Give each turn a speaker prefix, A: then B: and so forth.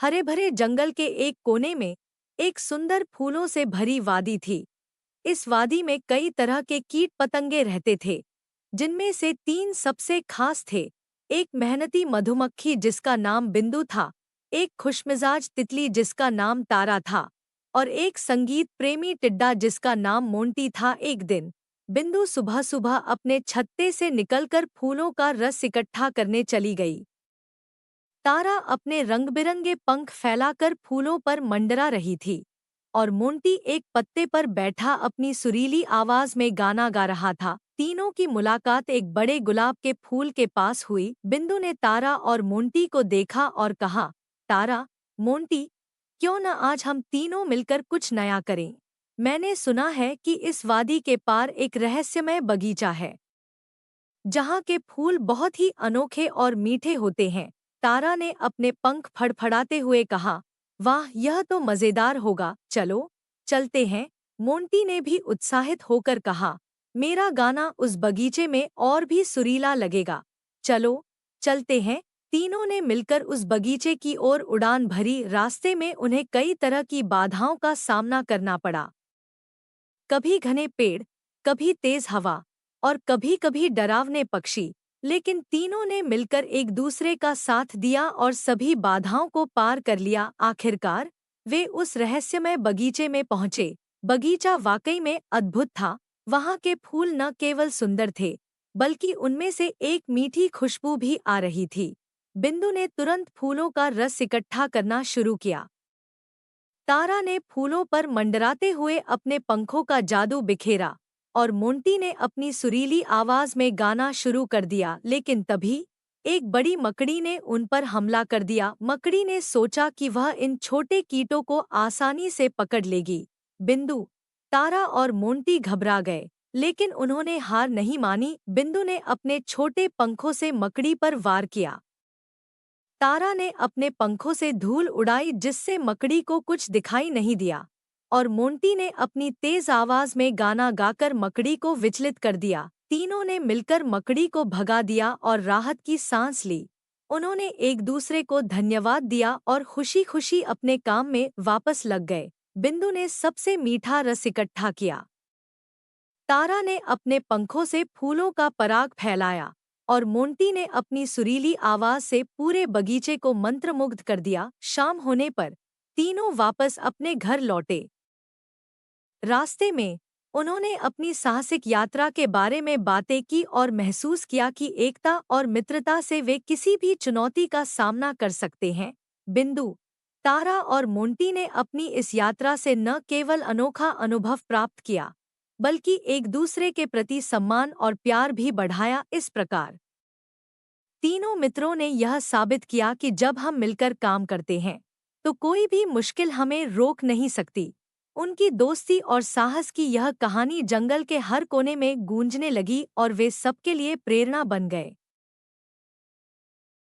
A: हरे भरे जंगल के एक कोने में एक सुंदर फूलों से भरी वादी थी। इस वादी में कई तरह के कीट पतंगे रहते थे, जिनमें से तीन सबसे खास थे। एक मेहनती मधुमक्खी जिसका नाम बिंदु था, एक खुशमिजाज तितली जिसका नाम तारा था, और एक संगीत प्रेमी टिड्डा जिसका नाम मोंटी था। एक दिन बिंदु सुबह सुबह अपने छत्ते से निकलकर फूलों का रस इकट्ठा करने चली गई। तारा अपने रंग-बिरंगे पंख फैलाकर फूलों पर मंडरा रही थी, और मोंटी एक पत्ते पर बैठा अपनी सुरीली आवाज में गाना गा रहा था। तीनों की मुलाकात एक बड़े गुलाब के फूल के पास हुई। बिंदु ने तारा और मोंटी को देखा और कहा, तारा, मोंटी, क्यों न आज हम तीनों मिलकर कुछ नया करें? मैंने सुना है कि इस वादी के पार एक रहस्यमय बगीचा है, जहाँ के फूल बहुत ही अनोखे और मीठे होते हैं। तारा ने अपने पंख फड़फड़ाते हुए कहा, वाह, यह तो मजेदार होगा, चलो चलते हैं। मोंटी ने भी उत्साहित होकर कहा, मेरा गाना उस बगीचे में और भी सुरीला लगेगा, चलो चलते हैं। तीनों ने मिलकर उस बगीचे की ओर उड़ान भरी। रास्ते में उन्हें कई तरह की बाधाओं का सामना करना पड़ा। कभी घने पेड़, कभी तेज हवा, और कभी-कभी डरावने पक्षी, लेकिन तीनों ने मिलकर एक दूसरे का साथ दिया और सभी बाधाओं को पार कर लिया। आखिरकार वे उस रहस्यमय बगीचे में पहुंचे। बगीचा वाकई में अद्भुत था। वहां के फूल न केवल सुंदर थे, बल्कि उनमें से एक मीठी खुशबू भी आ रही थी। बिंदु ने तुरंत फूलों का रस इकट्ठा करना शुरू किया। तारा ने फूलों पर मंडराते हुए अपने पंखों का जादू बिखेरा, और मोंटी ने अपनी सुरीली आवाज में गाना शुरू कर दिया। लेकिन तभी एक बड़ी मकड़ी ने उन पर हमला कर दिया। मकड़ी ने सोचा कि वह इन छोटे कीटों को आसानी से पकड़ लेगी। बिंदु, तारा और मोंटी घबरा गए, लेकिन उन्होंने हार नहीं मानी। बिंदु ने अपने छोटे पंखों से मकड़ी पर वार किया। तारा ने अपने पंखों से धूल उड़ाई, जिससे मकड़ी को कुछ दिखाई नहीं दिया, और मोंटी ने अपनी तेज आवाज में गाना गाकर मकड़ी को विचलित कर दिया। तीनों ने मिलकर मकड़ी को भगा दिया और राहत की सांस ली। उन्होंने एक दूसरे को धन्यवाद दिया और खुशी-खुशी अपने काम में वापस लग गए। बिंदु ने सबसे मीठा रस इकट्ठा किया। तारा ने अपने पंखों से फूलों का पराग फैलाया, और मोंटी ने अपनी सुरीली आवाज से पूरे बगीचे को मंत्रमुग्ध कर दिया। शाम होने पर तीनों वापस अपने घर लौटे। रास्ते में उन्होंने अपनी साहसिक यात्रा के बारे में बातें की और महसूस किया कि एकता और मित्रता से वे किसी भी चुनौती का सामना कर सकते हैं। बिंदु, तारा और मोंटी ने अपनी इस यात्रा से न केवल अनोखा अनुभव प्राप्त किया, बल्कि एक दूसरे के प्रति सम्मान और प्यार भी बढ़ाया। इस प्रकार तीनों मित्रों ने यह साबित किया कि जब हम मिलकर काम करते हैं, तो कोई भी मुश्किल हमें रोक नहीं सकती। उनकी दोस्ती और साहस की यह कहानी जंगल के हर कोने में गूंजने लगी, और वे सबके लिए प्रेरणा बन गए।